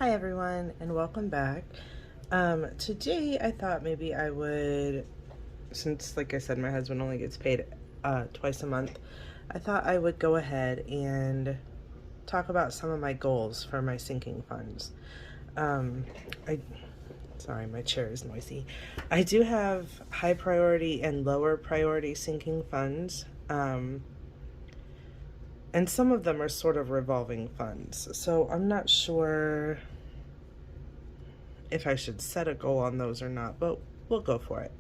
Hi everyone and welcome back. Today I thought maybe I would, since like I said my husband only gets paid twice a month, I thought I would go ahead and talk about some of my goals for my sinking funds. Um, I Sorry, my chair is noisy. I do have high priority and lower priority sinking funds. And some of them are sort of revolving funds. So I'm not sure if I should set a goal on those or not, but we'll go for it.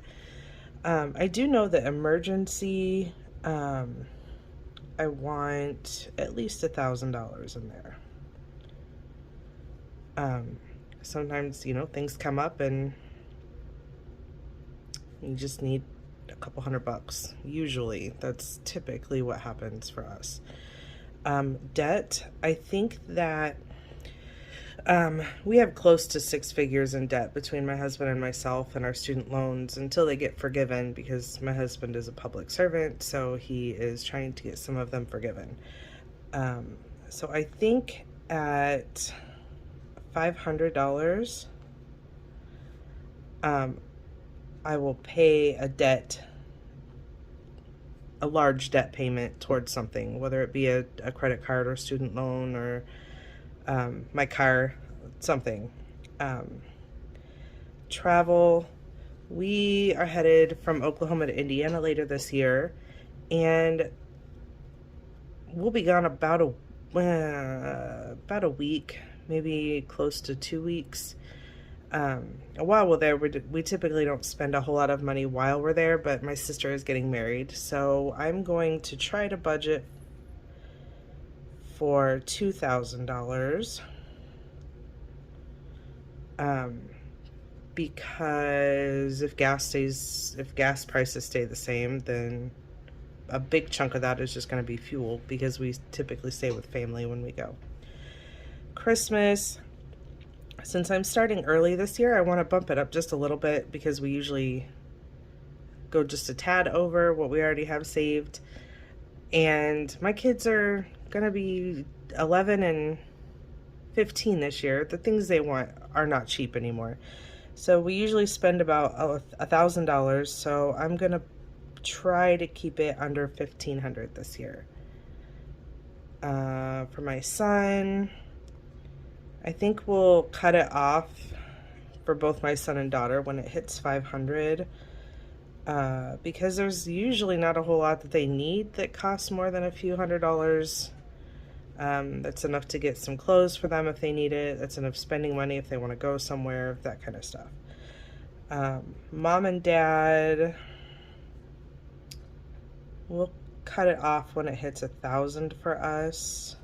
I do know that emergency, I want at least $1,000 in there. Sometimes, things come up and you just need a couple $100. Usually, that's typically what happens for us. Debt, I think that we have close to 6 figures in debt between my husband and myself and our student loans until they get forgiven, because my husband is a public servant, so he is trying to get some of them forgiven. So I think at $500, I will pay a large debt payment towards something, whether it be a credit card or student loan or my car, something. Travel, we are headed from Oklahoma to Indiana later this year, and we'll be gone about a week, maybe close to 2 weeks. While we're there, we typically don't spend a whole lot of money while we're there, but my sister is getting married, so I'm going to try to budget for $2,000, because if gas prices stay the same, then a big chunk of that is just going to be fuel, because we typically stay with family when we go. Christmas, since I'm starting early this year, I want to bump it up just a little bit, because we usually go just a tad over what we already have saved. And my kids are going to be 11 and 15 this year. The things they want are not cheap anymore. So we usually spend about $1,000. So I'm going to try to keep it under $1,500 this year. For my son, I think we'll cut it off for both my son and daughter when it hits 500, because there's usually not a whole lot that they need that costs more than a few $100s. That's enough to get some clothes for them if they need it. That's enough spending money if they want to go somewhere, that kind of stuff. Mom and dad, we'll cut it off when it hits 1,000 for us.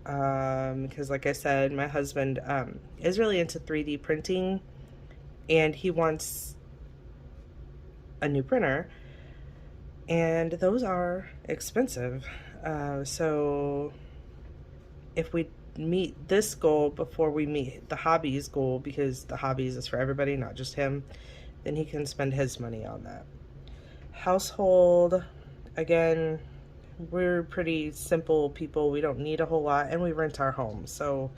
Because like I said, my husband is really into 3D printing, and he wants a new printer, and those are expensive. So if we meet this goal before we meet the hobbies goal, because the hobbies is for everybody, not just him, then he can spend his money on that. Household, again, we're pretty simple people. We don't need a whole lot, and we rent our home. So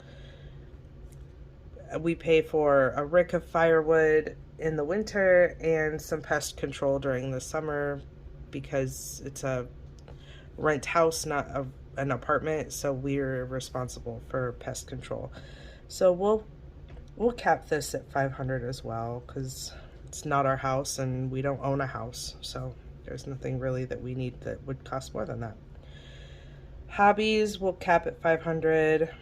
we pay for a rick of firewood in the winter and some pest control during the summer, because it's a rent house, not an apartment. So we're responsible for pest control. So we'll cap this at 500 as well, because it's not our house and we don't own a house. So there's nothing really that we need that would cost more than that. Hobbies, we'll cap at 500,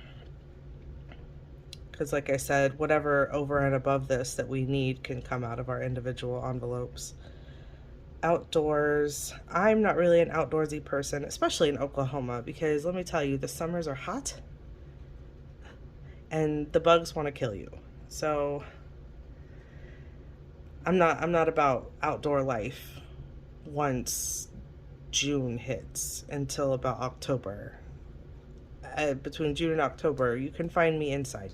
because like I said, whatever over and above this that we need can come out of our individual envelopes. Outdoors, I'm not really an outdoorsy person, especially in Oklahoma, because let me tell you, the summers are hot and the bugs want to kill you. So I'm not about outdoor life once June hits until about October. Between June and October, you can find me inside,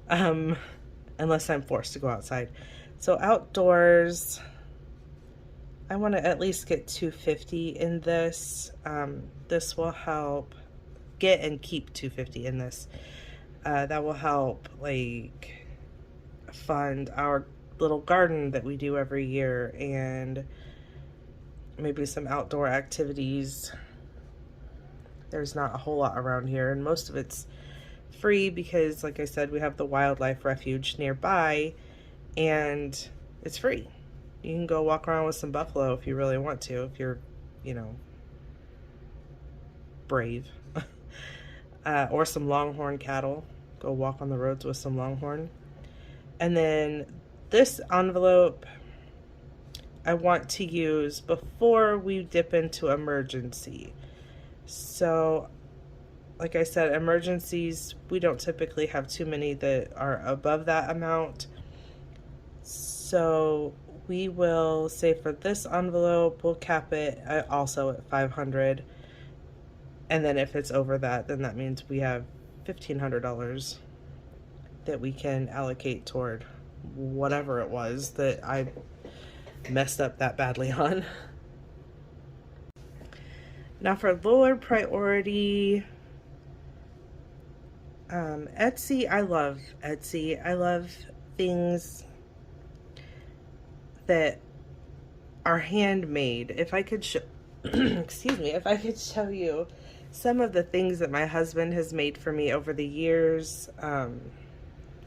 unless I'm forced to go outside. So outdoors, I want to at least get 250 in this. This will help get and keep $250 in this. That will help like fund our little garden that we do every year, and maybe some outdoor activities. There's not a whole lot around here, and most of it's free because, like I said, we have the wildlife refuge nearby, and it's free. You can go walk around with some buffalo if you really want to, if you're, you know, brave. Or some longhorn cattle. Go walk on the roads with some longhorn. And then this envelope I want to use before we dip into emergency. So, like I said, emergencies, we don't typically have too many that are above that amount. So we will say for this envelope, we'll cap it also at 500. And then if it's over that, then that means we have $1,500 that we can allocate toward whatever it was that I messed up that badly on. Now for lower priority, Etsy. I love Etsy. I love things that are handmade. If I could show, excuse me, if I could show you some of the things that my husband has made for me over the years,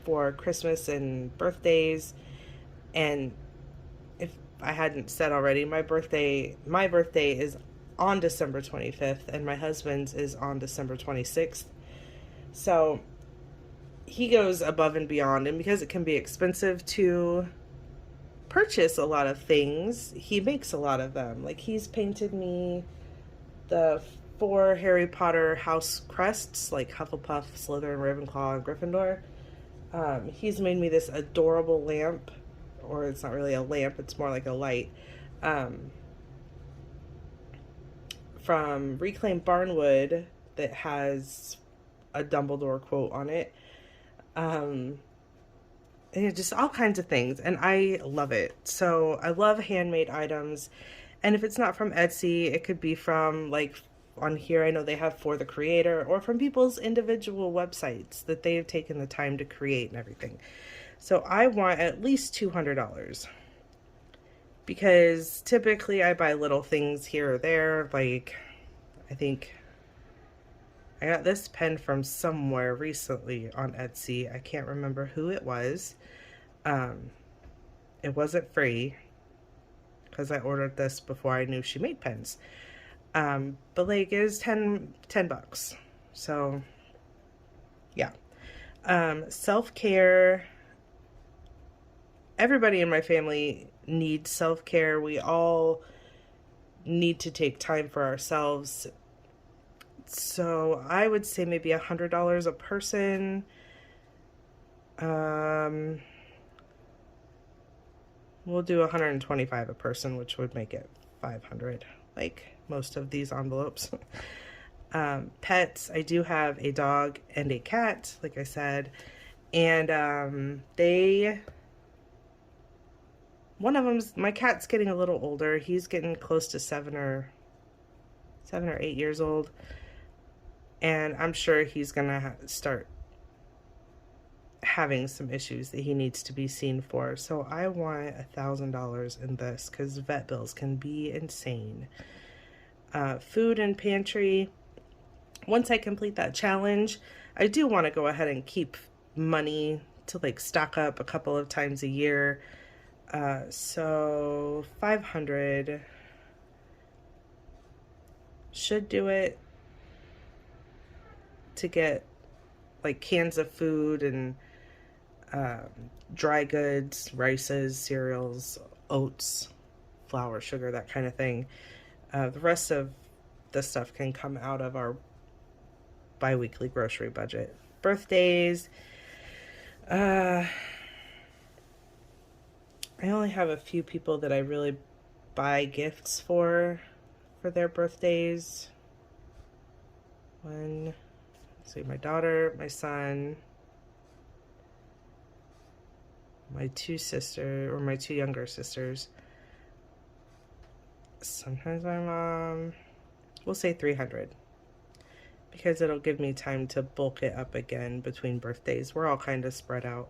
for Christmas and birthdays. And if I hadn't said already, my birthday is on December 25th, and my husband's is on December 26th. So he goes above and beyond, and because it can be expensive to purchase a lot of things, he makes a lot of them. Like, he's painted me the 4 Harry Potter house crests, like Hufflepuff, Slytherin, Ravenclaw, and Gryffindor. He's made me this adorable lamp, or it's not really a lamp, it's more like a light, from Reclaimed Barnwood that has a Dumbledore quote on it. And just all kinds of things, and I love it. So I love handmade items, and if it's not from Etsy, it could be from, like, on here I know they have For the Creator, or from people's individual websites that they have taken the time to create and everything. So I want at least $200, because typically I buy little things here or there. Like, I think I got this pen from somewhere recently on Etsy. I can't remember who it was. It wasn't free because I ordered this before I knew she made pens. But like, it was 10 bucks. So yeah. Self-care. Everybody in my family needs self-care. We all need to take time for ourselves. So I would say maybe $100 a person. We'll do $125 a person, which would make it $500, like most of these envelopes. Pets, I do have a dog and a cat, like I said, and one of them's, my cat's getting a little older. He's getting close to 7 or 8 years old, and I'm sure he's gonna start having some issues that he needs to be seen for. So I want $1,000 in this, because vet bills can be insane. Food and pantry, once I complete that challenge, I do want to go ahead and keep money to like stock up a couple of times a year. So 500 should do it, to get like cans of food and dry goods, rices, cereals, oats, flour, sugar, that kind of thing. The rest of the stuff can come out of our bi-weekly grocery budget. Birthdays, I only have a few people that I really buy gifts for their birthdays. Let's see, my daughter, my son, my two younger sisters, sometimes my mom. We'll say 300. because it'll give me time to bulk it up again between birthdays. We're all kind of spread out.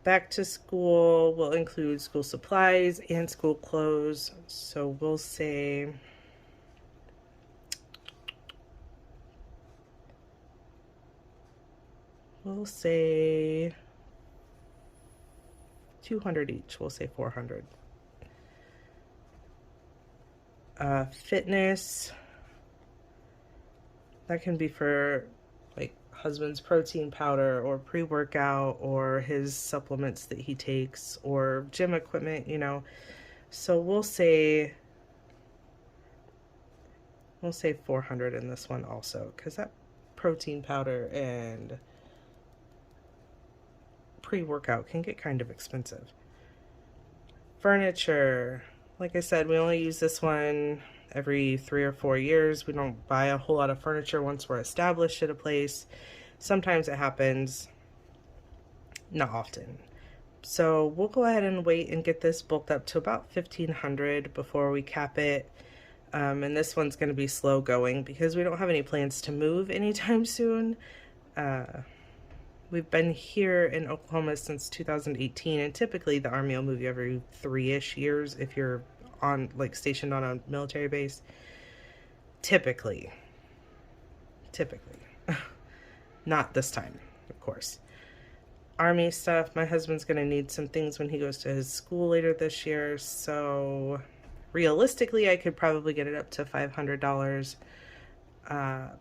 Back to school will include school supplies and school clothes. So we'll say $200 each. We'll say $400. Fitness, that can be for like husband's protein powder or pre-workout or his supplements that he takes or gym equipment, you know. So we'll say 400 in this one also, because that protein powder and pre-workout can get kind of expensive. Furniture, like I said, we only use this one every 3 or 4 years. We don't buy a whole lot of furniture once we're established at a place. Sometimes it happens, not often. So we'll go ahead and wait and get this bulked up to about $1,500 before we cap it. And this one's going to be slow going because we don't have any plans to move anytime soon. We've been here in Oklahoma since 2018, and typically the Army will move you every 3-ish years if you're on, like, stationed on a military base. Typically. Not this time, of course. Army stuff, my husband's going to need some things when he goes to his school later this year, so realistically I could probably get it up to $500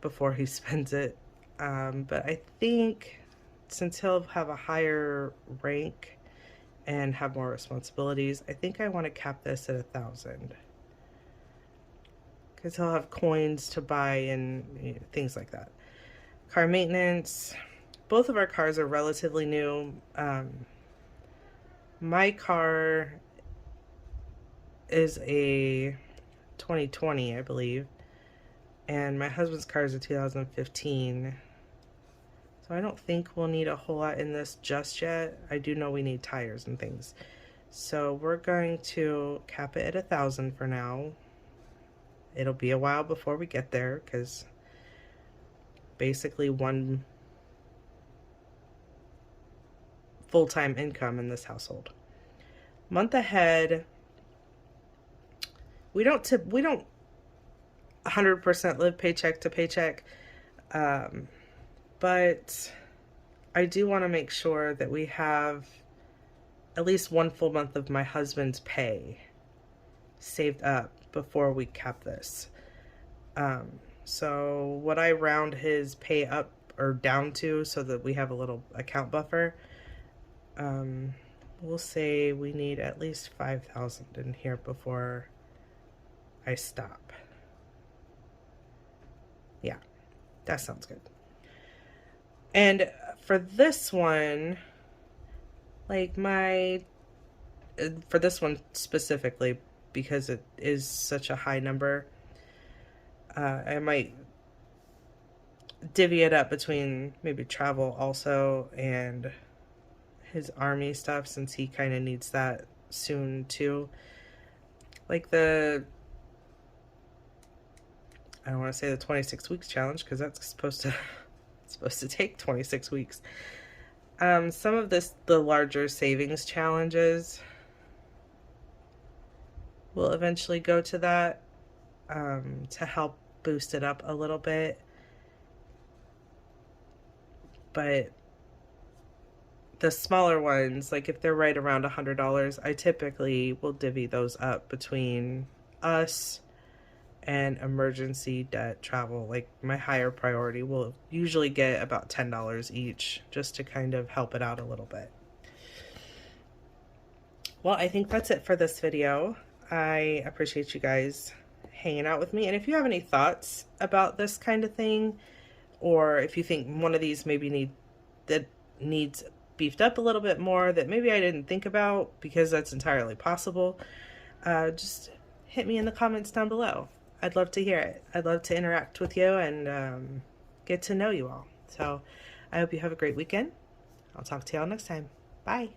before he spends it. But I think since he'll have a higher rank and have more responsibilities, I think I want to cap this at $1,000. Because he'll have coins to buy and, you know, things like that. Car maintenance. Both of our cars are relatively new. My car is a 2020, I believe. And my husband's car is a 2015. So I don't think we'll need a whole lot in this just yet. I do know we need tires and things. So we're going to cap it at $1,000 for now. It'll be a while before we get there because basically one full-time income in this household. Month ahead, we don't 100% live paycheck to paycheck, but I do want to make sure that we have at least one full month of my husband's pay saved up before we cap this. So what I round his pay up or down to so that we have a little account buffer, we'll say we need at least $5,000 in here before I stop. Yeah, that sounds good. And for this one, like for this one specifically, because it is such a high number, I might divvy it up between maybe travel also and his army stuff, since he kind of needs that soon too. Like I don't want to say the 26 weeks challenge because that's supposed to take 26 weeks. Some of the larger savings challenges will eventually go to that, to help boost it up a little bit. But the smaller ones, like if they're right around $100, I typically will divvy those up between us and emergency debt travel. Like my higher priority will usually get about $10 each, just to kind of help it out a little bit. Well, I think that's it for this video. I appreciate you guys hanging out with me. And if you have any thoughts about this kind of thing, or if you think one of these maybe needs beefed up a little bit more that maybe I didn't think about, because that's entirely possible, just hit me in the comments down below. I'd love to hear it. I'd love to interact with you and get to know you all. So I hope you have a great weekend. I'll talk to y'all next time. Bye.